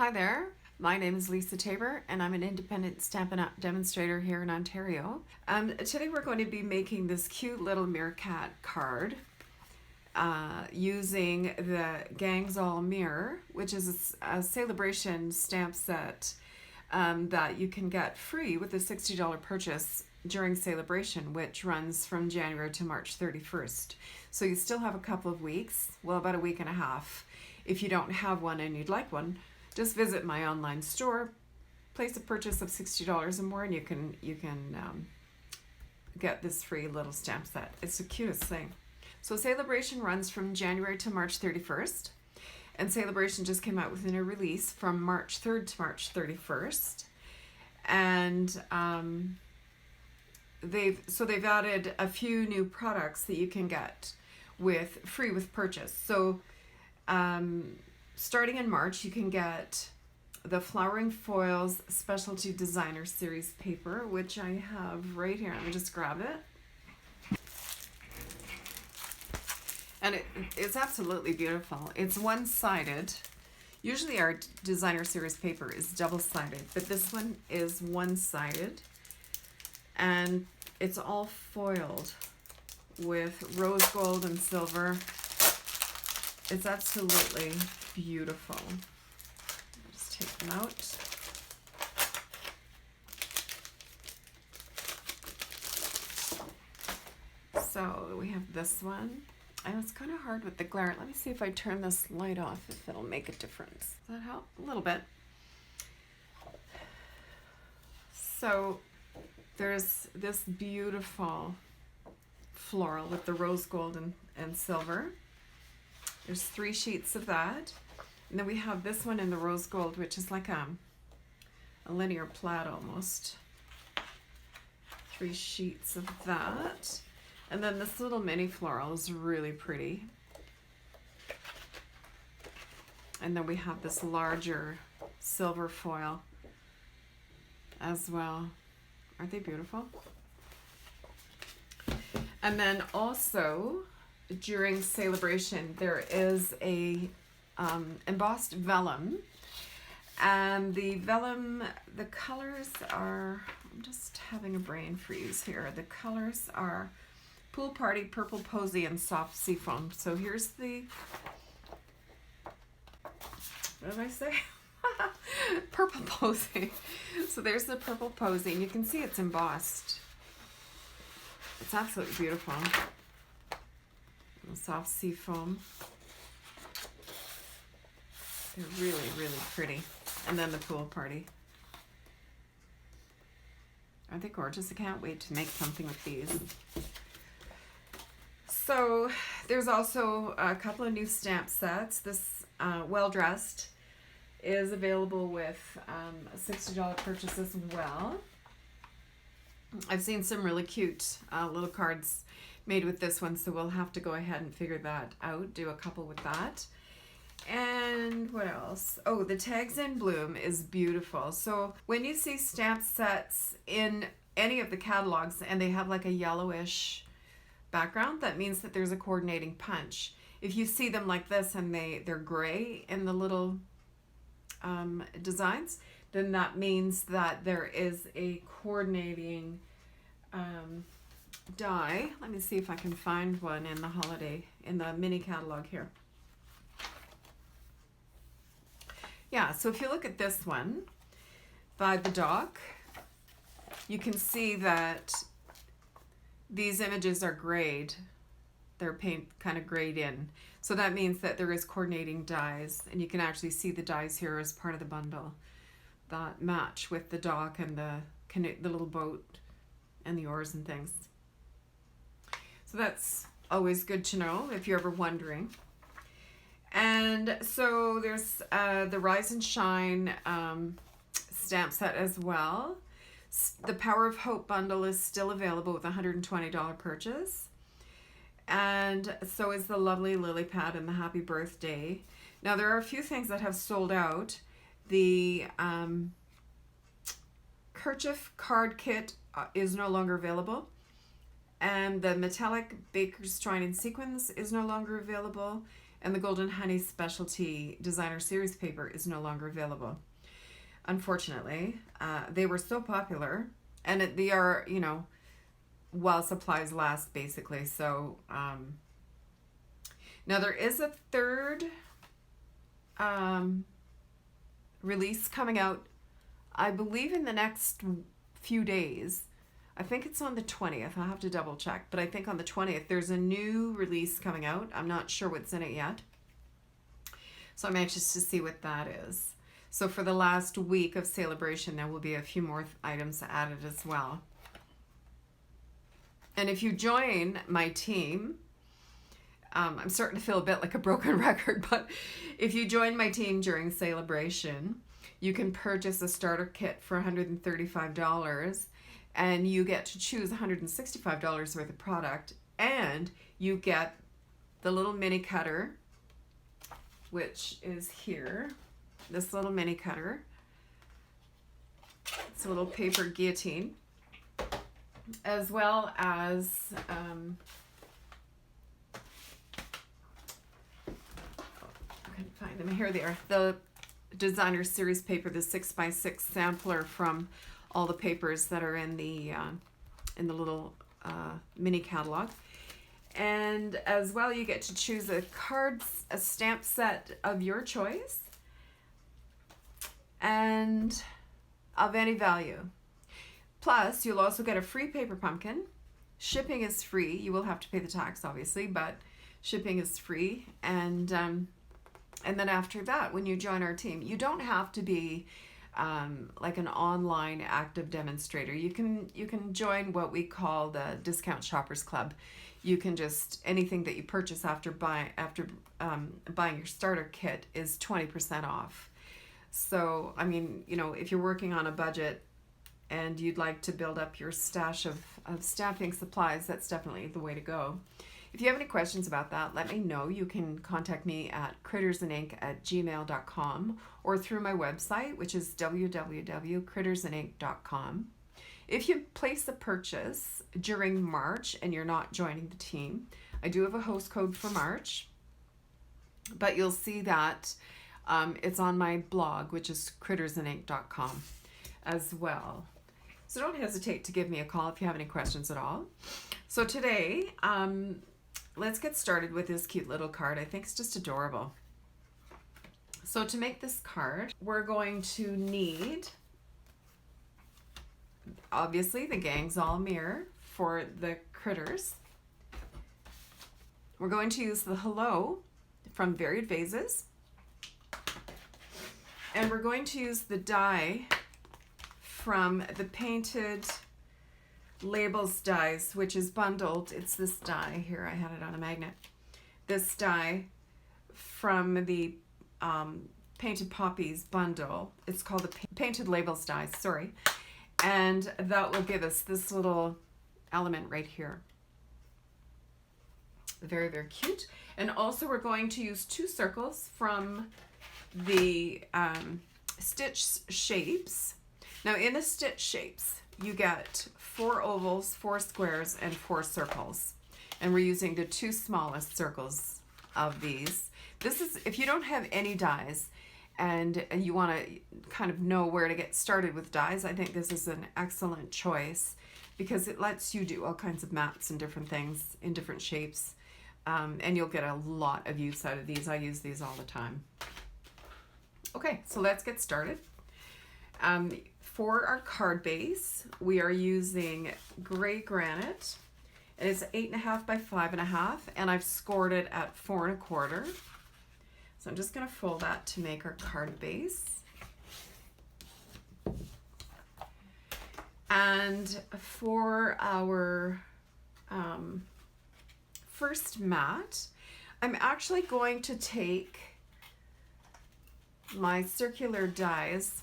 Hi there, my name is Lisa Tabor and I'm an independent Stampin' Up! Demonstrator here in Ontario. Today we're going to be making this cute little meerkat card using the Gangs All Meer, which is a celebration stamp set that you can get free with a $60 purchase during celebration, which runs from January to March 31st. So you still have a couple of weeks, well, about a week and a half. If you don't have one and you'd like one, just visit my online store, place a purchase of $60 or more, and you can get this free little stamp set. It's the cutest thing. So Celebration runs from January to March 31st, and Celebration just came out with a new release from March 3rd to March 31st, and they've added a few new products that you can get free with purchase. So starting in March, you can get the Flowering Foils Specialty Designer Series paper, which I have right here. Let me just grab it. And it's absolutely beautiful. It's one-sided. Usually our designer series paper is double-sided, but this one is one-sided. And it's all foiled with rose gold and silver. It's absolutely beautiful. I'll just take them out. So we have this one. And it's kind of hard with the glare. Let me see if I turn this light off, if it'll make a difference. Does that help? A little bit. So there's this beautiful floral with the rose gold and silver. There's 3 sheets of that. And then we have this one in the rose gold, which is like a linear plaid almost. 3 sheets of that. And then this little mini floral is really pretty. And then we have this larger silver foil as well. Aren't they beautiful? And then also, during Celebration, there is a embossed vellum. And the vellum, the colors are, I'm just having a brain freeze here. The colors are Pool Party, Purple Posy, and Soft Seafoam. So here's the, what did I say? Purple Posy. So there's the Purple Posy, and you can see it's embossed. It's absolutely beautiful. And Soft Seafoam. They're really, really pretty. And then the Pool Party. Aren't they gorgeous? I can't wait to make something with these. So there's also a couple of new stamp sets. This Well Dressed is available with a $60 purchase as well. I've seen some really cute little cards made with this one, so we'll have to go ahead and figure that out, do a couple with that. And what else? Oh, the Tags in Bloom is beautiful. So when you see stamp sets in any of the catalogs and they have like a yellowish background, that means that there's a coordinating punch. If you see them like this and they're gray in the little designs, then that means that there is a coordinating die. Let me see if I can find one in the mini catalog here. Yeah, so if you look at this one by the dock, you can see that these images are grayed. They're kind of grayed in. So that means that there is coordinating dies, and you can actually see the dies here as part of the bundle that match with the dock and the little boat and the oars and things. So that's always good to know if you're ever wondering. And so there's the Rise and Shine stamp set as well. The Power of Hope bundle is still available with a $120 purchase. And so is the lovely lily pad and the Happy Birthday. Now there are a few things that have sold out. The kerchief card kit is no longer available. And the metallic Baker's Twine and Sequins is no longer available. and the Golden Honey Specialty Designer Series paper is no longer available. Unfortunately, they were so popular, and they are, you know, while supplies last, basically. So now there is a third release coming out, I believe, in the next few days. I think it's on the 20th. I'll have to double check, but I think on the 20th there's a new release coming out. I'm not sure what's in it yet, so I'm anxious to see what that is. So for the last week of Celebration, there will be a few more items added as well. And if you join my team, I'm starting to feel a bit like a broken record, but if you join my team during Celebration, you can purchase a starter kit for $135, and you get to choose $165 worth of product, and you get the little mini cutter, which is here. This little mini cutter. It's a little paper guillotine, as well as I couldn't find them. Here they are. The Designer Series paper, the 6x6 sampler from all the papers that are in the little mini catalog. And as well, you get to choose a stamp set of your choice and of any value. Plus, you'll also get a free paper pumpkin. Shipping is free. You will have to pay the tax, obviously, but shipping is free. And then after that, when you join our team, you don't have to be like an online active demonstrator. You can join what we call the Discount Shoppers Club. You can just, anything that you purchase after buying your starter kit is 20% off. So, I mean, you know, if you're working on a budget and you'd like to build up your stash of stamping supplies, that's definitely the way to go. If you have any questions about that, let me know. You can contact me at critters'nink@gmail.com or through my website, which is www.critters'nink.com. If you place a purchase during March and you're not joining the team, I do have a host code for March, but you'll see that it's on my blog, which is critters'nink.com as well. So don't hesitate to give me a call if you have any questions at all. So today, let's get started with this cute little card. I think it's just adorable. So to make this card, we're going to need, obviously, the Gang's All Meer for the critters. We're going to use the Hello from Varied Vases. And we're going to use the die from the Painted Labels dies, which is bundled. It's this die here. I had it on a magnet. This die from the Painted Poppies bundle. It's called the Painted Labels dies, sorry. And that will give us this little element right here. Very, very cute. And also we're going to use 2 circles from the stitch shapes. Now in the stitch shapes, you get 4 ovals, 4 squares, and 4 circles. And we're using the 2 smallest circles of these. This is, if you don't have any dies and you want to kind of know where to get started with dies, I think this is an excellent choice because it lets you do all kinds of mats and different things in different shapes. And you'll get a lot of use out of these. I use these all the time. Okay, so let's get started. For our card base, we are using gray granite, and it's 8.5 by 5.5, and I've scored it at 4 1/4. So I'm just going to fold that to make our card base. And for our first mat, I'm actually going to take my circular dies,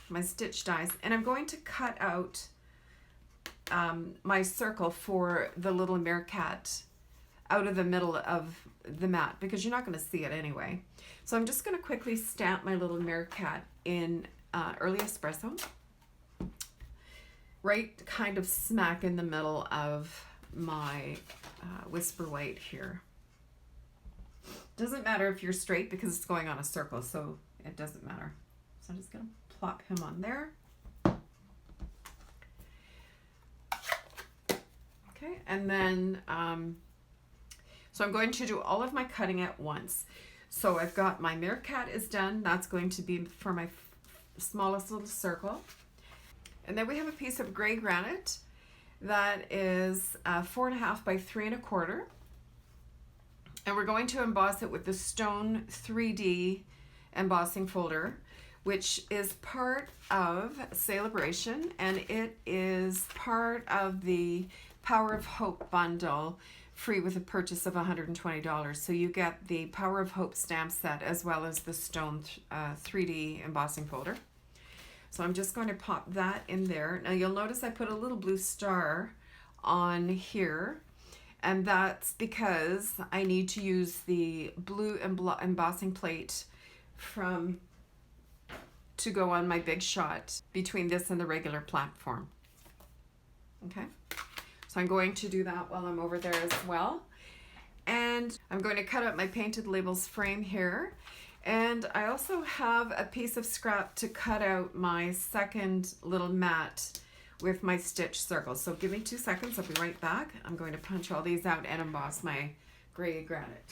my stitch dies, and I'm going to cut out my circle for the little meerkat out of the middle of the mat because you're not going to see it anyway. So I'm just going to quickly stamp my little meerkat in early espresso, right kind of smack in the middle of my whisper white here. Doesn't matter if you're straight because it's going on a circle, so it doesn't matter. So I'm just going to plop him on there. Okay, and then, so I'm going to do all of my cutting at once. So I've got my meerkat is done. That's going to be for my smallest little circle. And then we have a piece of gray granite that is 4.5 by 3.25. And we're going to emboss it with the Stone 3D embossing folder, which is part of Celebration, and it is part of the Power of Hope bundle, free with a purchase of $120. So you get the Power of Hope stamp set as well as the Stone 3D embossing folder. So I'm just going to pop that in there. Now you'll notice I put a little blue star on here, and that's because I need to use the blue embossing plate to go on my big shot between this and the regular platform. Okay, so I'm going to do that while I'm over there as well. And I'm going to cut out my painted labels frame here. And I also have a piece of scrap to cut out my second little mat with my stitch circles. So give me 2 seconds, I'll be right back. I'm going to punch all these out and emboss my gray granite.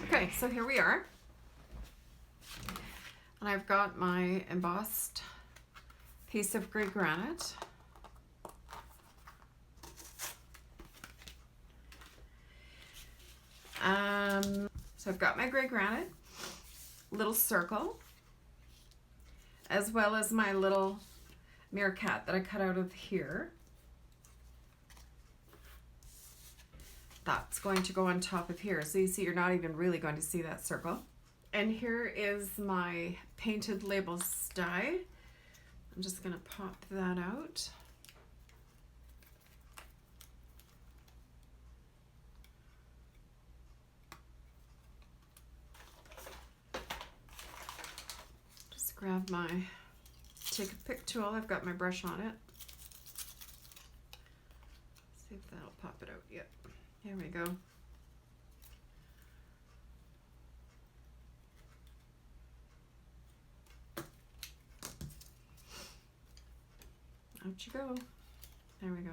Okay, so here we are. And I've got my embossed piece of gray granite. So I've got my gray granite, little circle, as well as my little meerkat that I cut out of here. That's going to go on top of here. So you see, you're not even really going to see that circle. And here is my painted labels die. I'm just going to pop that out. Just grab my, take a pick tool. I've got my brush on it. See if that'll pop it out. Yep. Here we go. Out you go. There we go.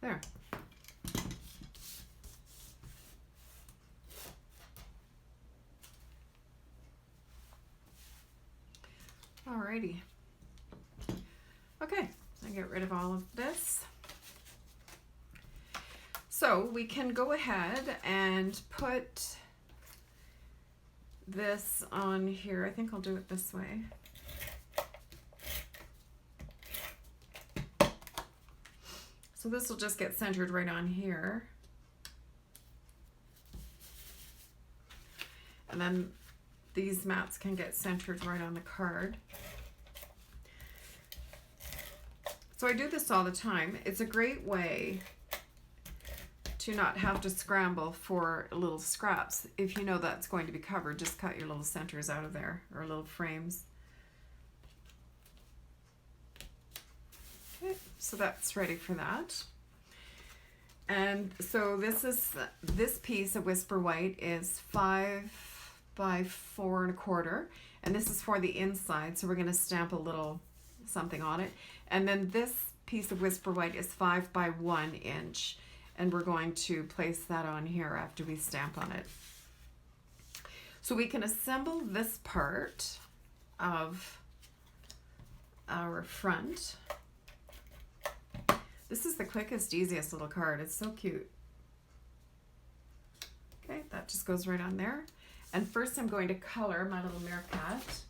There. Alrighty. Okay, I get rid of all of this. So we can go ahead and put this on here. I think I'll do it this way. So this will just get centered right on here. And then these mats can get centered right on the card. So I do this all the time. It's a great way to not have to scramble for little scraps. If you know that's going to be covered, just cut your little centers out of there, or little frames. Okay, so that's ready for that. And so this piece of Whisper White is 5 by 4.25, and this is for the inside, so we're going to stamp a little something on it. And then this piece of Whisper White is 5 by 1 inch, and we're going to place that on here after we stamp on it. So we can assemble this part of our front. This is the quickest, easiest little card. It's so cute. Okay, that just goes right on there. And first I'm going to color my little meerkat.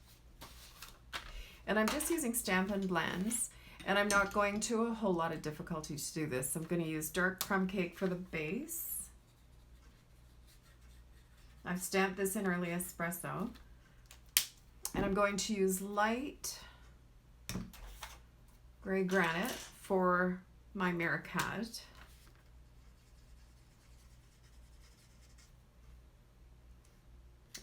And I'm just using Stampin' Blends. And I'm not going to a whole lot of difficulty to do this. I'm going to use dark crumb cake for the base. I've stamped this in early espresso. And I'm going to use light gray granite for my meerkat.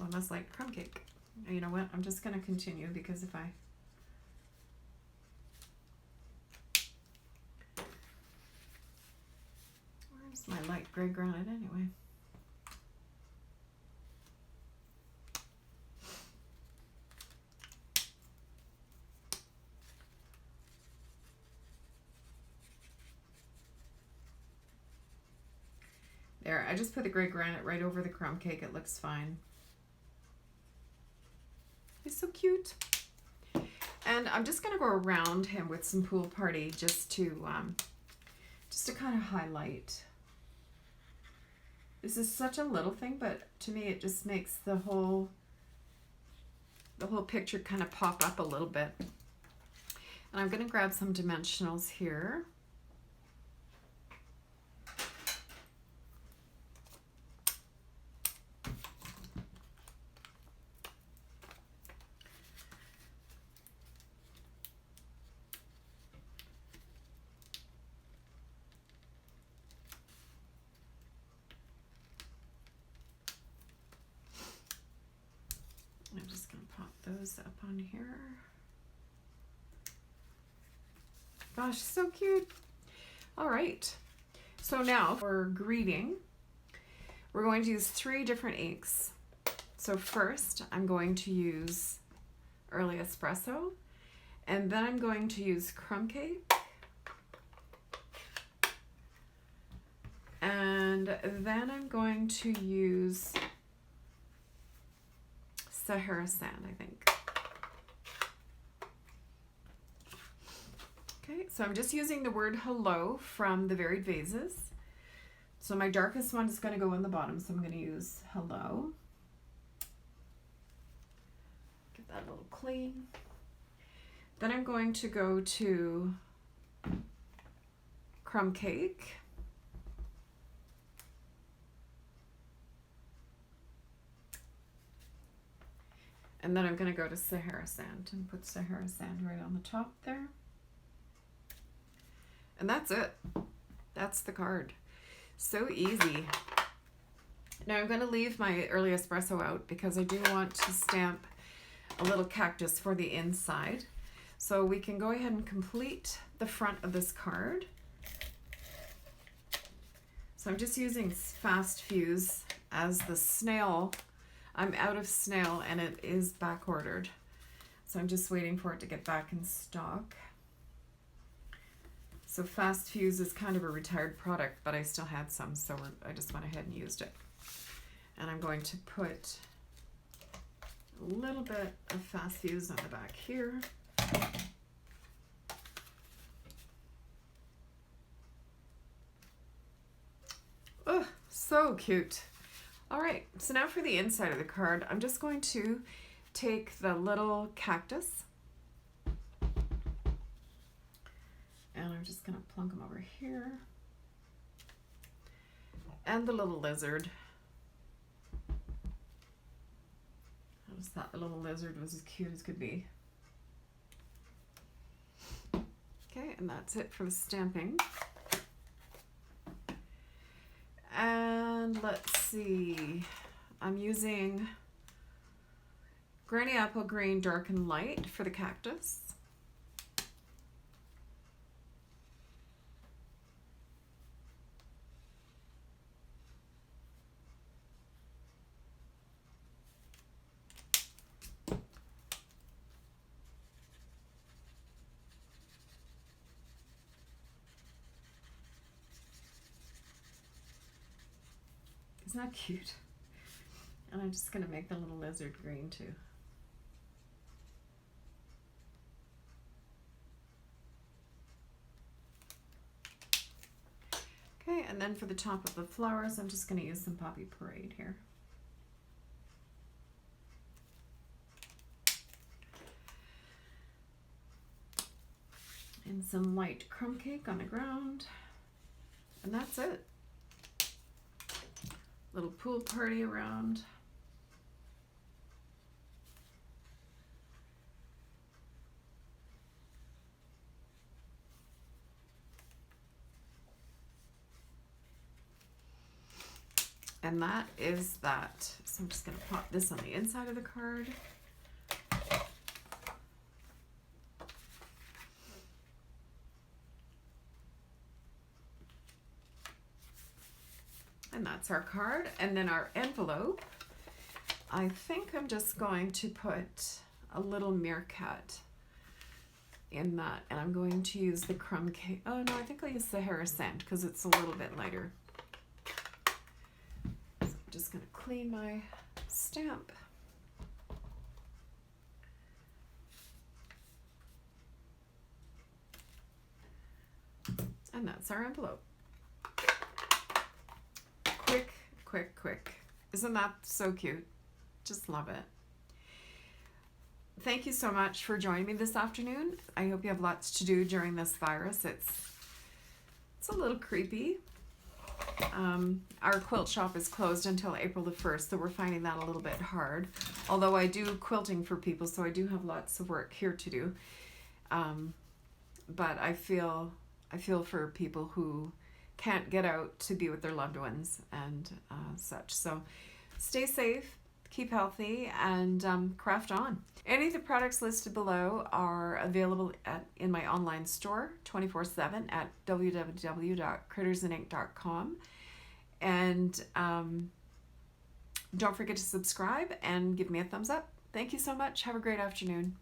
Almost like crumb cake. You know what? I'm just going to continue because if I I like gray granite anyway. There, I just put the gray granite right over the crumb cake. It looks fine. He's so cute. And I'm just going to go around him with some Pool Party just to kind of highlight. This is such a little thing, but to me it just makes the whole picture kind of pop up a little bit. And I'm going to grab some dimensionals here. I'm just going to pop those up on here. Gosh, so cute. All right. So now for greeting, we're going to use 3 different inks. So first, I'm going to use Early Espresso, and then I'm going to use Crumb Cake, and then I'm going to use Sahara Sand, I think. Okay, so I'm just using the word hello from the Varied Vases. So my darkest one is going to go in the bottom, so I'm going to use hello. Get that a little clean. Then I'm going to go to Crumb Cake. And then I'm going to go to Sahara Sand and put Sahara Sand right on the top there. And that's it. That's the card. So easy. Now I'm going to leave my Early Espresso out because I do want to stamp a little cactus for the inside. So we can go ahead and complete the front of this card. So I'm just using Fast Fuse as the snail. I'm out of snail and it is back ordered. So I'm just waiting for it to get back in stock. So Fast Fuse is kind of a retired product, but I still had some, so I just went ahead and used it. And I'm going to put a little bit of Fast Fuse on the back here. Oh, so cute. All right, so now for the inside of the card, I'm just going to take the little cactus and I'm just going to plunk them over here, and the little lizard. I just thought the little lizard was as cute as could be. Okay, and that's it for the stamping. And let's see, I'm using Granny Apple Green Dark and Light for the cactus. Isn't that cute? And I'm just going to make the little lizard green too. Okay, and then for the top of the flowers, I'm just going to use some Poppy Parade here. And some light crumb cake on the ground. And that's it. Little pool party around. And that is that. So I'm just going to pop this on the inside of the card. And that's our card. And then our envelope, I think I'm just going to put a little meerkat in that, and I'm going to use the crumb cake. Oh no, I think I'll use the Critters'n because it's a little bit lighter. So I'm just going to clean my stamp. And that's our envelope. Quick, quick, quick. Isn't that so cute? Just love it. Thank you so much for joining me this afternoon. I hope you have lots to do during this virus. It's a little creepy. Our quilt shop is closed until April the 1st, so we're finding that a little bit hard. Although I do quilting for people, so I do have lots of work here to do. But I feel for people who can't get out to be with their loved ones and such. So stay safe, keep healthy, and craft on. Any of the products listed below are available in my online store 24/7 at www.crittersinc.com. And don't forget to subscribe and give me a thumbs up. Thank you so much. Have a great afternoon.